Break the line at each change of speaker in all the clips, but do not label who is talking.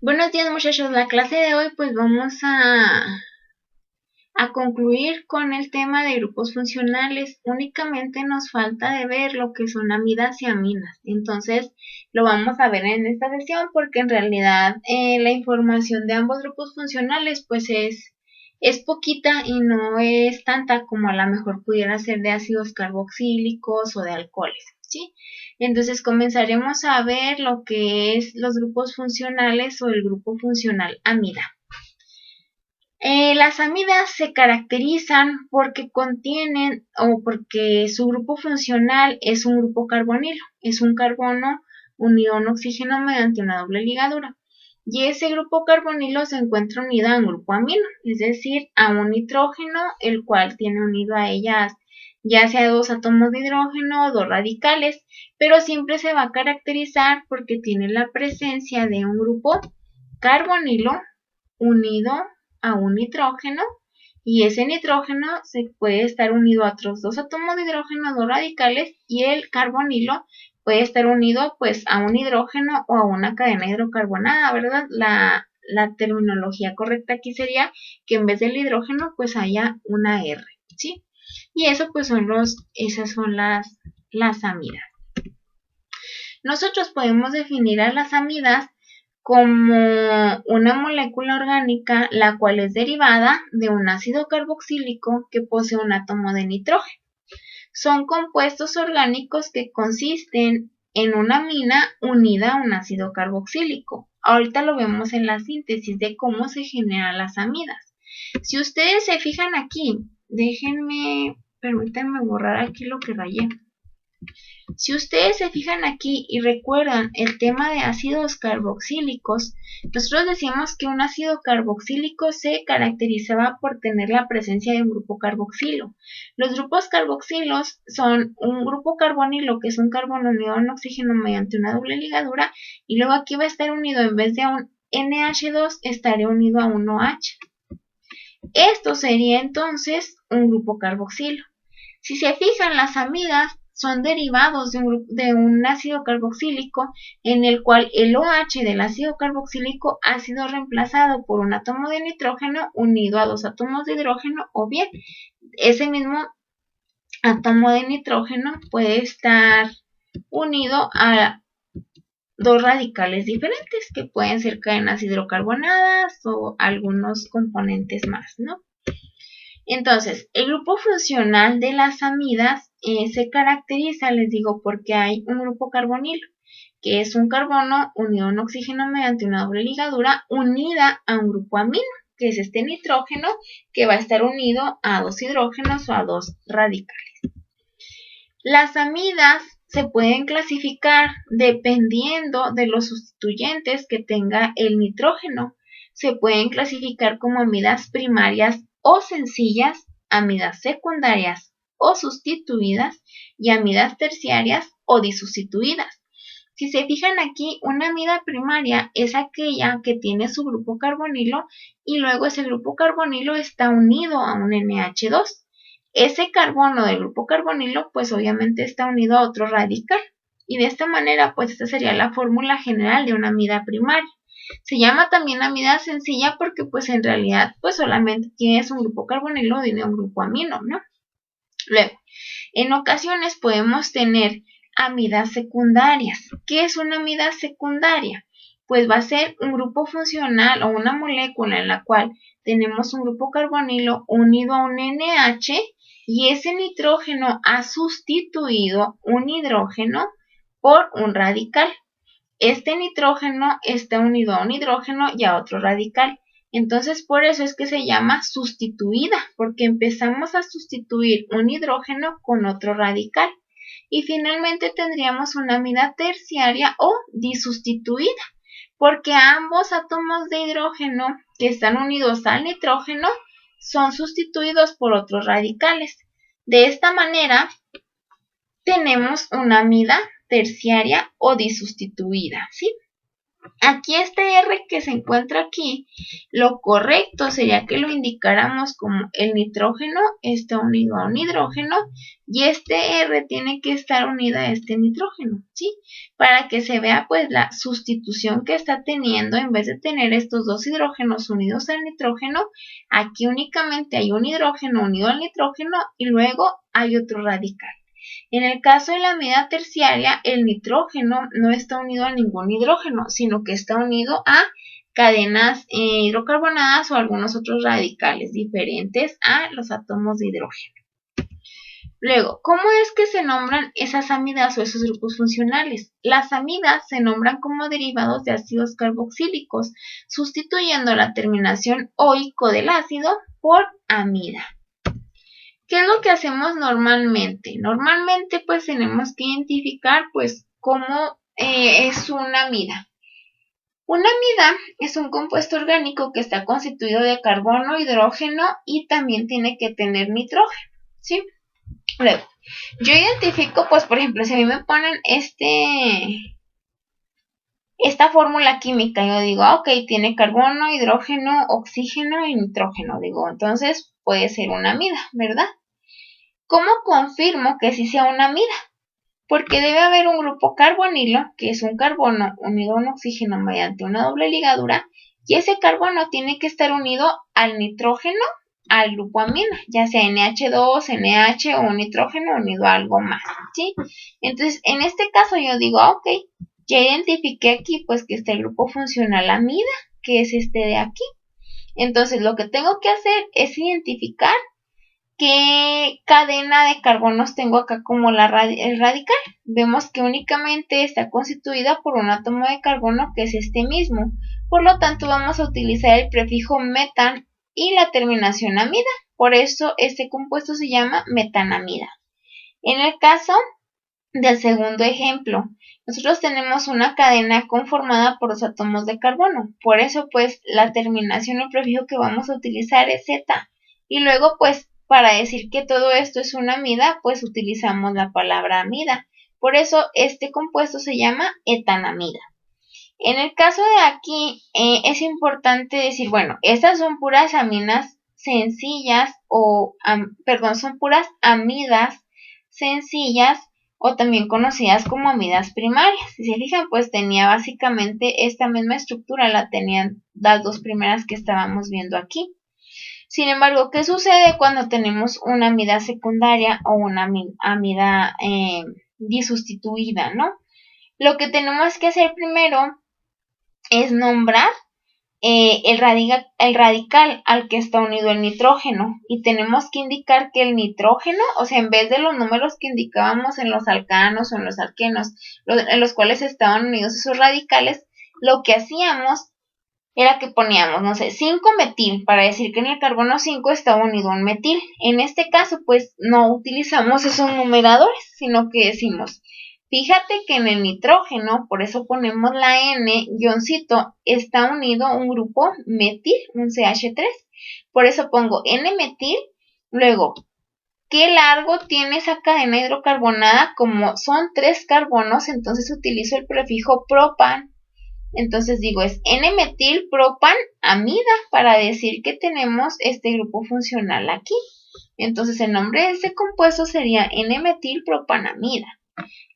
Buenos días muchachos, la clase de hoy pues vamos a concluir con el tema de grupos funcionales. Únicamente nos falta de ver lo que son amidas y aminas. Entonces lo vamos a ver en esta sesión porque en realidad la información de ambos grupos funcionales pues es poquita y no es tanta como a lo mejor pudiera ser de ácidos carboxílicos o de alcoholes, ¿sí? Entonces comenzaremos a ver lo que es los grupos funcionales o el grupo funcional amida. Las amidas se caracterizan porque contienen o porque su grupo funcional es un grupo carbonilo, es un carbono unido a un oxígeno mediante una doble ligadura. Y ese grupo carbonilo se encuentra unido a un grupo amino, es decir, a un nitrógeno, el cual tiene unido a ellas ya sea dos átomos de hidrógeno o dos radicales, pero siempre se va a caracterizar porque tiene la presencia de un grupo carbonilo unido a un nitrógeno, y ese nitrógeno se puede estar unido a otros dos átomos de hidrógeno, dos radicales, y el carbonilo puede estar unido pues a un hidrógeno o a una cadena hidrocarbonada, ¿verdad? La terminología correcta aquí sería que en vez del hidrógeno pues haya una R, ¿sí? Y eso pues esas son las amidas. Nosotros podemos definir a las amidas como una molécula orgánica la cual es derivada de un ácido carboxílico que posee un átomo de nitrógeno. Son compuestos orgánicos que consisten en una amina unida a un ácido carboxílico. Ahorita lo vemos en la síntesis de cómo se generan las amidas. Si ustedes se fijan aquí, permítanme borrar aquí lo que rayé. Si ustedes se fijan aquí y recuerdan el tema de ácidos carboxílicos, nosotros decíamos que un ácido carboxílico se caracterizaba por tener la presencia de un grupo carboxilo. Los grupos carboxilos son un grupo carbonilo, que es un carbono unido a un oxígeno mediante una doble ligadura, y luego aquí va a estar unido, en vez de a un NH2, estaría unido a un OH. Esto sería entonces un grupo carboxilo. Si se fijan, las amidas son derivados de un ácido carboxílico en el cual el OH del ácido carboxílico ha sido reemplazado por un átomo de nitrógeno unido a dos átomos de hidrógeno, o bien ese mismo átomo de nitrógeno puede estar unido a dos radicales diferentes que pueden ser cadenas hidrocarbonadas o algunos componentes más, ¿no? Entonces, el grupo funcional de las amidas se caracteriza, les digo, porque hay un grupo carbonilo, que es un carbono unido a un oxígeno mediante una doble ligadura unida a un grupo amino, que es este nitrógeno, que va a estar unido a dos hidrógenos o a dos radicales. Las amidas se pueden clasificar dependiendo de los sustituyentes que tenga el nitrógeno. Se pueden clasificar como amidas primarias o sencillas, amidas secundarias o sustituidas y amidas terciarias o disustituidas. Si se fijan aquí, una amida primaria es aquella que tiene su grupo carbonilo y luego ese grupo carbonilo está unido a un NH2. Ese carbono del grupo carbonilo pues obviamente está unido a otro radical, y de esta manera pues esta sería la fórmula general de una amida primaria. Se llama también amida sencilla porque pues en realidad pues solamente tienes un grupo carbonilo y un grupo amino, ¿no? Luego, en ocasiones podemos tener amidas secundarias. ¿Qué es una amida secundaria? Pues va a ser un grupo funcional o una molécula en la cual tenemos un grupo carbonilo unido a un NH y ese nitrógeno ha sustituido un hidrógeno por un radical. Este nitrógeno está unido a un hidrógeno y a otro radical. Entonces, por eso es que se llama sustituida, porque empezamos a sustituir un hidrógeno con otro radical. Y finalmente tendríamos una amida terciaria o disustituida, porque ambos átomos de hidrógeno que están unidos al nitrógeno son sustituidos por otros radicales. De esta manera, tenemos una amida terciaria o disustituida, ¿sí? Aquí este R que se encuentra aquí, lo correcto sería que lo indicáramos como el nitrógeno está unido a un hidrógeno y este R tiene que estar unido a este nitrógeno, ¿sí? Para que se vea pues la sustitución que está teniendo, en vez de tener estos dos hidrógenos unidos al nitrógeno, aquí únicamente hay un hidrógeno unido al nitrógeno y luego hay otro radical. En el caso de la amida terciaria, el nitrógeno no está unido a ningún hidrógeno, sino que está unido a cadenas hidrocarbonadas o algunos otros radicales diferentes a los átomos de hidrógeno. Luego, ¿cómo es que se nombran esas amidas o esos grupos funcionales? Las amidas se nombran como derivados de ácidos carboxílicos, sustituyendo la terminación oico del ácido por amida. ¿Qué es lo que hacemos normalmente? Normalmente pues tenemos que identificar pues cómo es una amida. Una amida es un compuesto orgánico que está constituido de carbono, hidrógeno y también tiene que tener nitrógeno, ¿sí? Luego, yo identifico pues por ejemplo si a mí me ponen esta fórmula química, yo digo, ok, tiene carbono, hidrógeno, oxígeno y nitrógeno, digo, entonces puede ser una amida, ¿verdad? ¿Cómo confirmo que sí sea una amida? Porque debe haber un grupo carbonilo, que es un carbono unido a un oxígeno mediante una doble ligadura, y ese carbono tiene que estar unido al nitrógeno, al grupo amina, ya sea NH2, NH o un nitrógeno unido a algo más, ¿sí? Entonces, en este caso yo digo, ok, ya identifiqué aquí pues que está el grupo funcional amida, que es este de aquí. Entonces, lo que tengo que hacer es identificar ¿qué cadena de carbonos tengo acá como el radical? Vemos que únicamente está constituida por un átomo de carbono que es este mismo. Por lo tanto, vamos a utilizar el prefijo metan y la terminación amida. Por eso este compuesto se llama metanamida. En el caso del segundo ejemplo, nosotros tenemos una cadena conformada por dos átomos de carbono. Por eso, pues, la terminación o el prefijo que vamos a utilizar es Z. Y luego, pues, para decir que todo esto es una amida, pues utilizamos la palabra amida. Por eso este compuesto se llama etanamida. En el caso de aquí es importante decir, bueno, estas son puras aminas sencillas son puras amidas sencillas o también conocidas como amidas primarias. Si se fijan, pues tenía básicamente esta misma estructura, la tenían las dos primeras que estábamos viendo aquí. Sin embargo, ¿qué sucede cuando tenemos una amida secundaria o una amida disustituida, ¿no? Lo que tenemos que hacer primero es nombrar el radical al que está unido el nitrógeno y tenemos que indicar que el nitrógeno, o sea, en vez de los números que indicábamos en los alcanos o en los alquenos, en los cuales estaban unidos esos radicales, lo que hacíamos era que poníamos, no sé, 5-metil, para decir que en el carbono 5 está unido un metil. En este caso, pues, no utilizamos esos numeradores, sino que decimos, fíjate que en el nitrógeno, por eso ponemos la N, guioncito, está unido un grupo metil, un CH3. Por eso pongo N-metil, luego, ¿qué largo tiene esa cadena hidrocarbonada? Como son 3 carbonos, entonces utilizo el prefijo propan. Entonces digo, es N-metilpropanamida para decir que tenemos este grupo funcional aquí. Entonces el nombre de este compuesto sería N-metilpropanamida.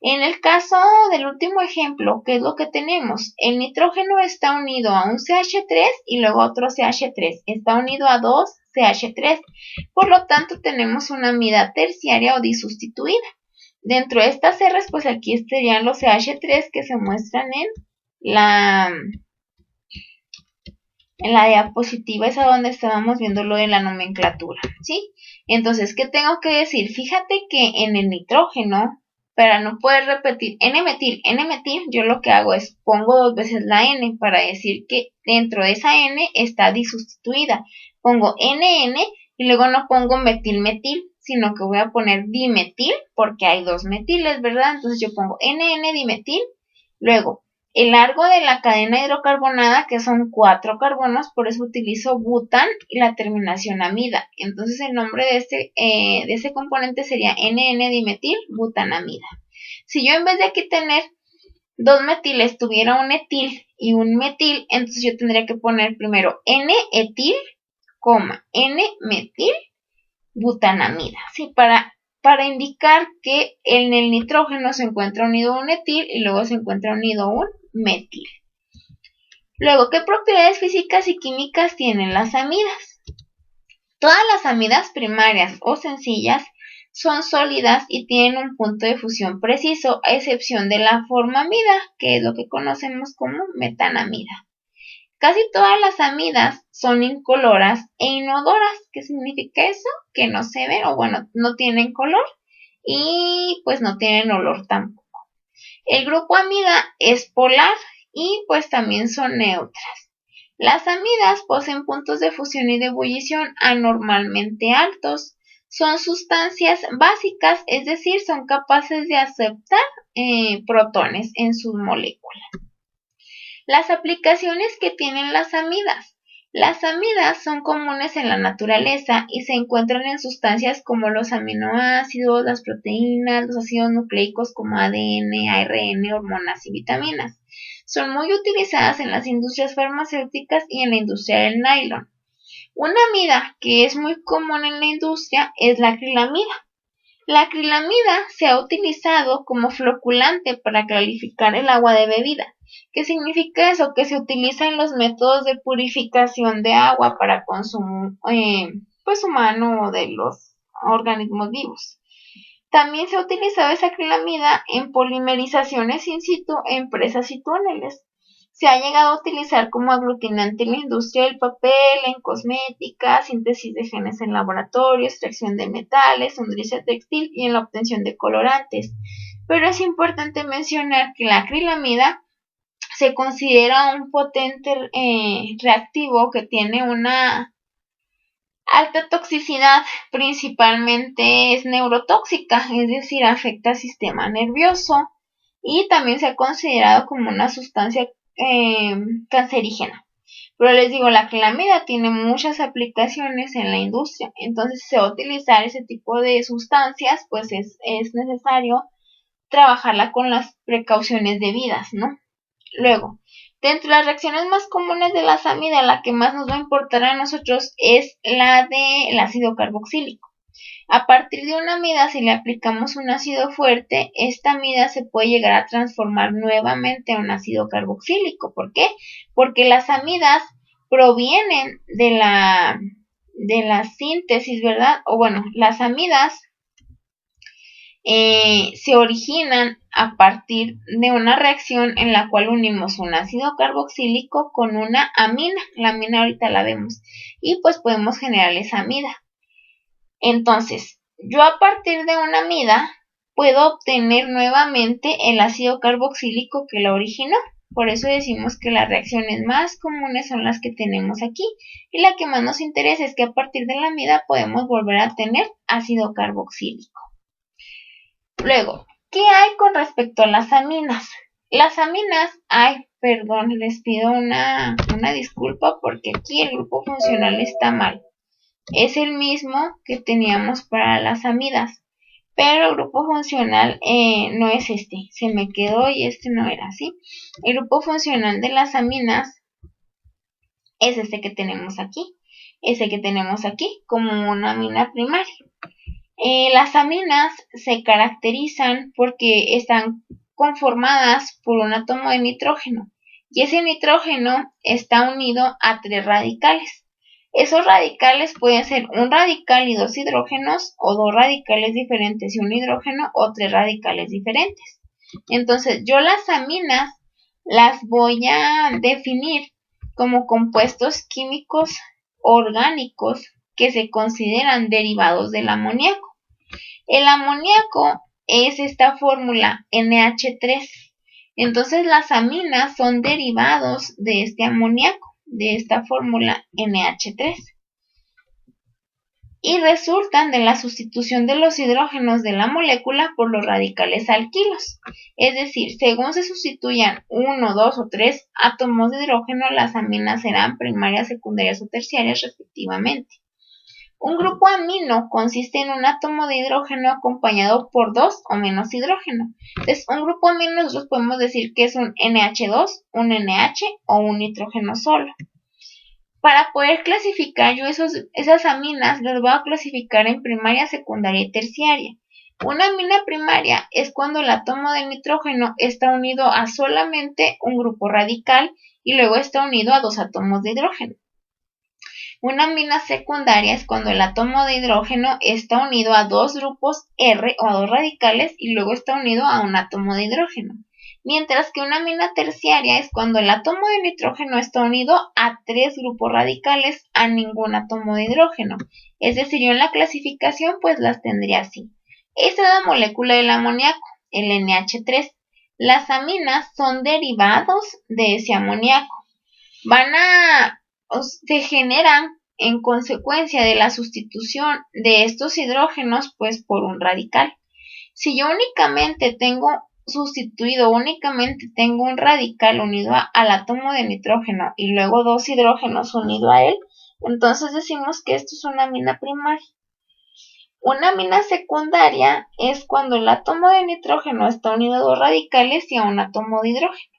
En el caso del último ejemplo, ¿qué es lo que tenemos? El nitrógeno está unido a un CH3 y luego a otro CH3. Está unido a dos CH3. Por lo tanto, tenemos una amida terciaria o disustituida. Dentro de estas R's, pues aquí estarían los CH3 que se muestran en la diapositiva, es a donde estábamos viendo lo de la nomenclatura, ¿sí? Entonces, ¿qué tengo que decir? Fíjate que en el nitrógeno, para no poder repetir N-metil, yo lo que hago es pongo 2 veces la N para decir que dentro de esa N está disustituida. Pongo NN y luego no pongo metil-metil, sino que voy a poner dimetil porque hay 2 metiles, ¿verdad? Entonces yo pongo NN dimetil, luego el largo de la cadena hidrocarbonada, que son 4 carbonos, por eso utilizo butan y la terminación amida. Entonces el nombre de este componente sería NN-dimetil butanamida. Si yo en vez de aquí tener dos metiles tuviera un etil y un metil, entonces yo tendría que poner primero N-etil, N-metil, butanamida, ¿sí? Para indicar que en el nitrógeno se encuentra unido un etil y luego se encuentra unido un metil. Luego, ¿qué propiedades físicas y químicas tienen las amidas? Todas las amidas primarias o sencillas son sólidas y tienen un punto de fusión preciso, a excepción de la formamida, que es lo que conocemos como metanamida. Casi todas las amidas son incoloras e inodoras. ¿Qué significa eso? Que no se ven, o bueno, no tienen color y pues no tienen olor tampoco. El grupo amida es polar y pues también son neutras. Las amidas poseen puntos de fusión y de ebullición anormalmente altos. Son sustancias básicas, es decir, son capaces de aceptar protones en sus moléculas. Las aplicaciones que tienen las amidas. Las amidas son comunes en la naturaleza y se encuentran en sustancias como los aminoácidos, las proteínas, los ácidos nucleicos como ADN, ARN, hormonas y vitaminas. Son muy utilizadas en las industrias farmacéuticas y en la industria del nylon. Una amida que es muy común en la industria es la acrilamida. La acrilamida se ha utilizado como floculante para clarificar el agua de bebida. ¿Qué significa eso? Que se utiliza en los métodos de purificación de agua para consumo humano o de los organismos vivos. También se ha utilizado esa acrilamida en polimerizaciones in situ en presas y túneles. Se ha llegado a utilizar como aglutinante en la industria del papel, en cosmética, síntesis de genes en laboratorio, extracción de metales, industria textil y en la obtención de colorantes. Pero es importante mencionar que la acrilamida se considera un potente reactivo que tiene una alta toxicidad, principalmente es neurotóxica, es decir, afecta al sistema nervioso y también se ha considerado como una sustancia cancerígena. Pero les digo, la acrilamida tiene muchas aplicaciones en la industria, entonces si se va a utilizar ese tipo de sustancias, pues es necesario trabajarla con las precauciones debidas, ¿no? Luego, dentro de las reacciones más comunes de la amida, la que más nos va a importar a nosotros es la del ácido carboxílico. A partir de una amida, si le aplicamos un ácido fuerte, esta amida se puede llegar a transformar nuevamente a un ácido carboxílico. ¿Por qué? Porque las amidas provienen de la síntesis, ¿verdad? O bueno, las amidas se originan a partir de una reacción en la cual unimos un ácido carboxílico con una amina. La amina ahorita la vemos. Y pues podemos generar esa amida. Entonces, yo a partir de una amida puedo obtener nuevamente el ácido carboxílico que la originó. Por eso decimos que las reacciones más comunes son las que tenemos aquí. Y la que más nos interesa es que a partir de la amida podemos volver a tener ácido carboxílico. Luego, ¿qué hay con respecto a las aminas? Las aminas, les pido una disculpa porque aquí el grupo funcional está mal. Es el mismo que teníamos para las amidas, pero el grupo funcional no es este. Se me quedó y este no era así. El grupo funcional de las aminas es este que tenemos aquí. Ese que tenemos aquí como una amina primaria. Las aminas se caracterizan porque están conformadas por un átomo de nitrógeno y ese nitrógeno está unido a 3 radicales. Esos radicales pueden ser un radical y 2 hidrógenos, o 2 radicales diferentes y un hidrógeno, o 3 radicales diferentes. Entonces yo las aminas las voy a definir como compuestos químicos orgánicos que se consideran derivados del amoníaco. El amoníaco es esta fórmula NH3. Entonces las aminas son derivados de este amoníaco, de esta fórmula NH3. Y resultan de la sustitución de los hidrógenos de la molécula por los radicales alquilos. Es decir, según se sustituyan 1, 2 o 3 átomos de hidrógeno, las aminas serán primarias, secundarias o terciarias respectivamente. Un grupo amino consiste en un átomo de hidrógeno acompañado por 2 o menos hidrógeno. Entonces, un grupo amino nosotros podemos decir que es un NH2, un NH o un nitrógeno solo. Para poder clasificar yo esas aminas, las voy a clasificar en primaria, secundaria y terciaria. Una amina primaria es cuando el átomo de nitrógeno está unido a solamente un grupo radical y luego está unido a 2 átomos de hidrógeno. Una amina secundaria es cuando el átomo de hidrógeno está unido a 2 grupos R o a 2 radicales y luego está unido a un átomo de hidrógeno. Mientras que una amina terciaria es cuando el átomo de nitrógeno está unido a 3 grupos radicales a ningún átomo de hidrógeno. Es decir, yo en la clasificación pues las tendría así. Esta es la molécula del amoníaco, el NH3. Las aminas son derivados de ese amoníaco. Se generan en consecuencia de la sustitución de estos hidrógenos pues por un radical. Si yo únicamente tengo un radical unido al átomo de nitrógeno y luego 2 hidrógenos unidos a él, entonces decimos que esto es una amina primaria. Una amina secundaria es cuando el átomo de nitrógeno está unido a 2 radicales y a un átomo de hidrógeno.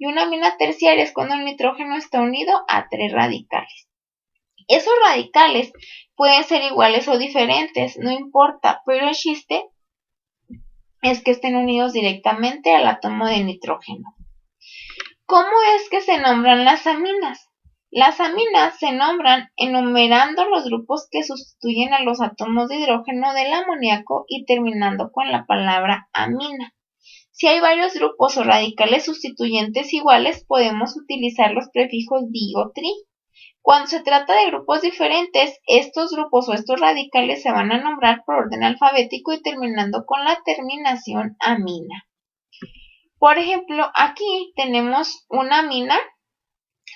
Y una amina terciaria es cuando el nitrógeno está unido a 3 radicales. Esos radicales pueden ser iguales o diferentes, no importa, pero el chiste es que estén unidos directamente al átomo de nitrógeno. ¿Cómo es que se nombran las aminas? Las aminas se nombran enumerando los grupos que sustituyen a los átomos de hidrógeno del amoníaco y terminando con la palabra amina. Si hay varios grupos o radicales sustituyentes iguales, podemos utilizar los prefijos di o tri. Cuando se trata de grupos diferentes, estos grupos o estos radicales se van a nombrar por orden alfabético y terminando con la terminación amina. Por ejemplo, aquí tenemos una amina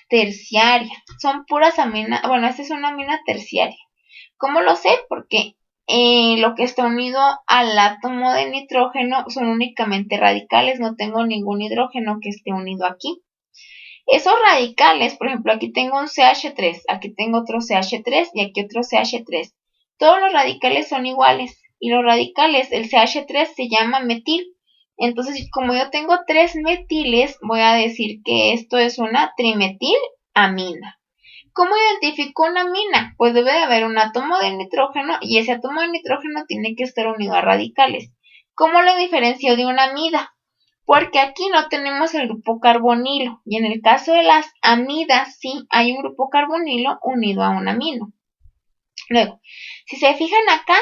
terciaria. Son puras aminas. Bueno, esta es una amina terciaria. ¿Cómo lo sé? Porque lo que está unido al átomo de nitrógeno son únicamente radicales, no tengo ningún hidrógeno que esté unido aquí. Esos radicales, por ejemplo, aquí tengo un CH3, aquí tengo otro CH3 y aquí otro CH3. Todos los radicales son iguales y los radicales, el CH3 se llama metil. Entonces, como yo tengo 3 metiles, voy a decir que esto es una trimetilamina. ¿Cómo identifico una amina? Pues debe de haber un átomo de nitrógeno y ese átomo de nitrógeno tiene que estar unido a radicales. ¿Cómo lo diferencio de una amida? Porque aquí no tenemos el grupo carbonilo y en el caso de las amidas sí hay un grupo carbonilo unido a un amino. Luego, si se fijan acá,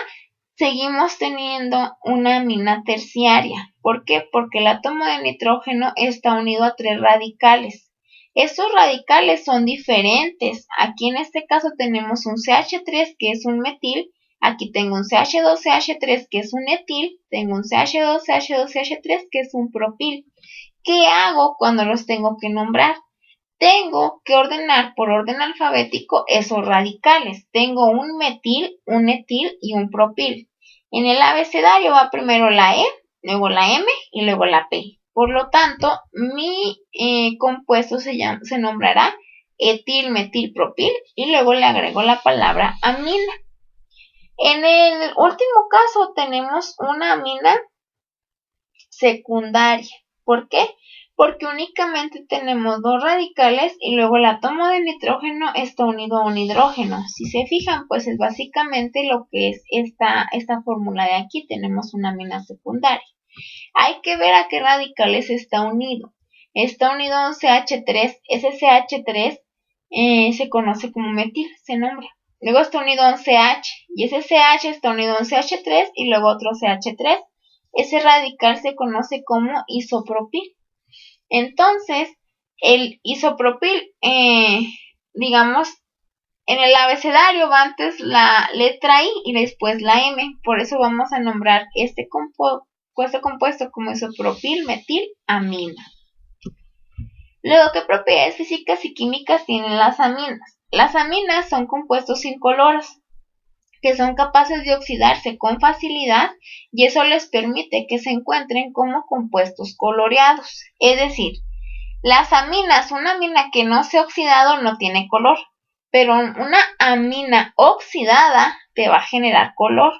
seguimos teniendo una amina terciaria. ¿Por qué? Porque el átomo de nitrógeno está unido a 3 radicales. Estos radicales son diferentes. Aquí en este caso tenemos un CH3 que es un metil. Aquí tengo un CH2CH3 que es un etil. Tengo un CH2CH2CH3 que es un propil. ¿Qué hago cuando los tengo que nombrar? Tengo que ordenar por orden alfabético esos radicales. Tengo un metil, un etil y un propil. En el abecedario va primero la E, luego la M y luego la P. Por lo tanto, mi compuesto se nombrará etilmetilpropil y luego le agrego la palabra amina. En el último caso tenemos una amina secundaria. ¿Por qué? Porque únicamente tenemos 2 radicales y luego el átomo de nitrógeno está unido a un hidrógeno. Si se fijan, pues es básicamente lo que es esta fórmula de aquí. Tenemos una amina secundaria. Hay que ver a qué radicales está unido. Está unido a un CH3. Ese CH3 se conoce como metil, se nombra. Luego está unido a un CH y ese CH está unido a un CH3 y luego otro CH3. Ese radical se conoce como isopropil. Entonces, el isopropil, digamos, en el abecedario va antes la letra I y después la M. Por eso vamos a nombrar este compuesto como isopropil metilamina. Luego, ¿qué propiedades físicas y químicas tienen las aminas? Las aminas son compuestos incoloros que son capaces de oxidarse con facilidad y eso les permite que se encuentren como compuestos coloreados. Es decir, las aminas, una amina que no se ha oxidado no tiene color, pero una amina oxidada te va a generar color.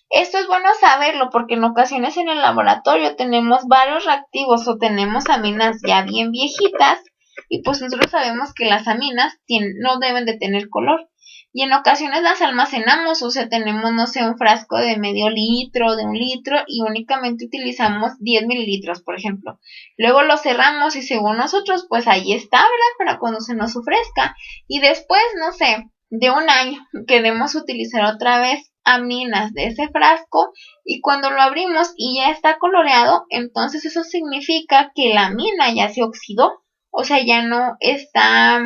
Esto es bueno saberlo porque en ocasiones en el laboratorio tenemos varios reactivos o tenemos aminas ya bien viejitas y pues nosotros sabemos que las aminas no deben de tener color. Y en ocasiones las almacenamos, o sea, tenemos, no sé, un frasco de medio litro, de 1 litro y únicamente utilizamos 10 mililitros, por ejemplo. Luego lo cerramos y según nosotros, pues ahí está, ¿verdad? Para cuando se nos ofrezca. Y después, no sé, de 1 año queremos utilizar otra vez aminas de ese frasco y cuando lo abrimos y ya está coloreado, entonces eso significa que la amina ya se oxidó, o sea, ya no está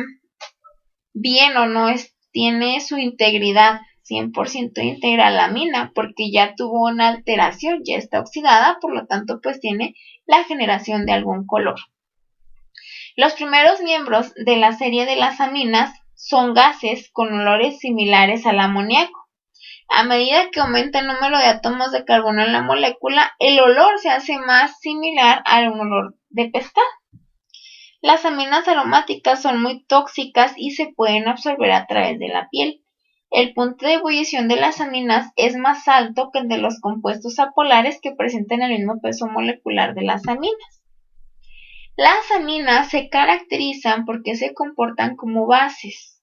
bien o no tiene su integridad 100% íntegra la amina porque ya tuvo una alteración, ya está oxidada, por lo tanto pues tiene la generación de algún color. Los primeros miembros de la serie de las aminas son gases con olores similares al amoníaco. A medida que aumenta el número de átomos de carbono en la molécula, el olor se hace más similar a un olor de pescado. Las aminas aromáticas son muy tóxicas y se pueden absorber a través de la piel. El punto de ebullición de las aminas es más alto que el de los compuestos apolares que presentan el mismo peso molecular de las aminas. Las aminas se caracterizan porque se comportan como bases.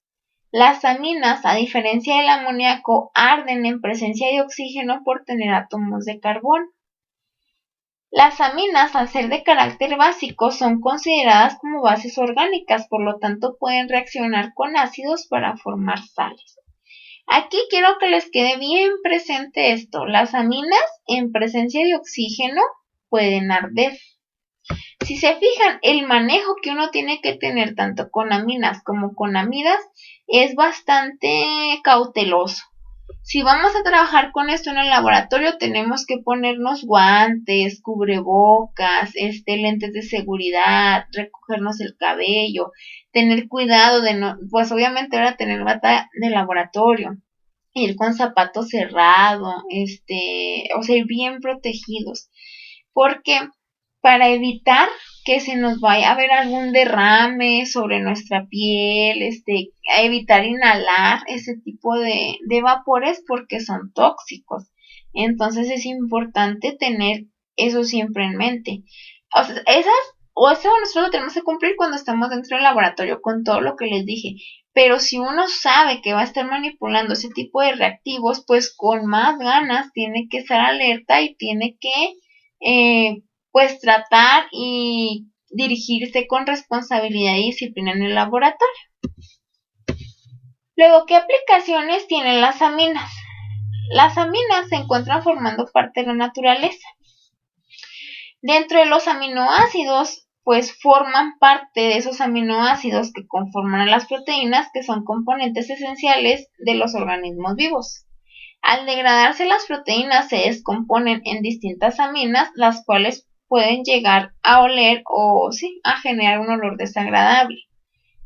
Las aminas, a diferencia del amoníaco, arden en presencia de oxígeno por tener átomos de carbono. Las aminas, al ser de carácter básico, son consideradas como bases orgánicas, por lo tanto pueden reaccionar con ácidos para formar sales. Aquí quiero que les quede bien presente esto. Las aminas, en presencia de oxígeno, pueden arder. Si se fijan, el manejo que uno tiene que tener tanto con aminas como con amidas es bastante cauteloso. Si vamos a trabajar con esto en el laboratorio, tenemos que ponernos guantes, cubrebocas, lentes de seguridad, recogernos el cabello, tener cuidado de no, pues obviamente ahora tener bata de laboratorio, ir con zapato cerrado, o sea, ir bien protegidos, porque para evitar que se nos vaya a ver algún derrame sobre nuestra piel, a evitar inhalar ese tipo de vapores porque son tóxicos. Entonces es importante tener eso siempre en mente. O sea, eso nosotros lo tenemos que cumplir cuando estamos dentro del laboratorio con todo lo que les dije. Pero si uno sabe que va a estar manipulando ese tipo de reactivos, pues con más ganas tiene que estar alerta y tiene que pues tratar y dirigirse con responsabilidad y disciplina en el laboratorio. Luego, ¿qué aplicaciones tienen las aminas? Las aminas se encuentran formando parte de la naturaleza. Dentro de los aminoácidos, pues forman parte de esos aminoácidos que conforman a las proteínas, que son componentes esenciales de los organismos vivos. Al degradarse las proteínas se descomponen en distintas aminas, las cuales pueden llegar a oler o sí, a generar un olor desagradable.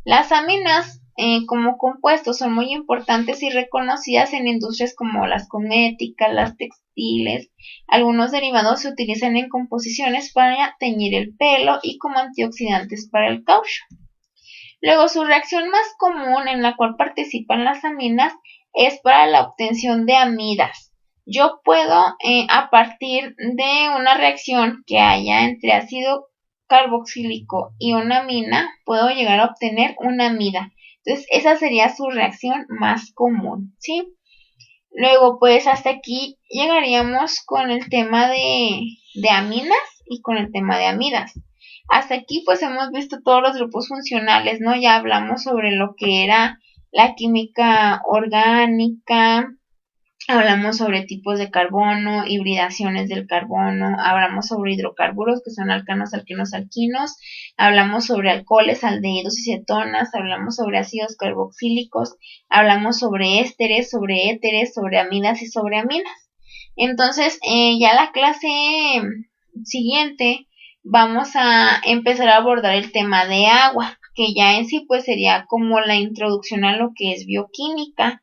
Las aminas como compuestos son muy importantes y reconocidas en industrias como las cosméticas, las textiles. Algunos derivados se utilizan en composiciones para teñir el pelo y como antioxidantes para el caucho. Luego, su reacción más común en la cual participan las aminas es para la obtención de amidas. Yo puedo, a partir de una reacción que haya entre ácido carboxílico y una amina, puedo llegar a obtener una amida. Entonces, esa sería su reacción más común, ¿sí? Luego, pues hasta aquí llegaríamos con el tema de aminas y con el tema de amidas. Hasta aquí pues hemos visto todos los grupos funcionales, ¿no? Ya hablamos sobre lo que era la química orgánica, hablamos sobre tipos de carbono, hibridaciones del carbono, hablamos sobre hidrocarburos que son alcanos, alquenos, alquinos, hablamos sobre alcoholes, aldehídos y cetonas, hablamos sobre ácidos carboxílicos, hablamos sobre ésteres, sobre amidas y sobre aminas. Entonces, ya la clase siguiente vamos a empezar a abordar el tema de agua, que ya en sí pues sería como la introducción a lo que es bioquímica.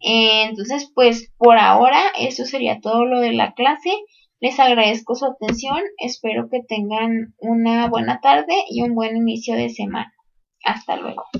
Entonces, pues por ahora eso sería todo lo de la clase. Les agradezco su atención, espero que tengan una buena tarde y un buen inicio de semana. Hasta luego.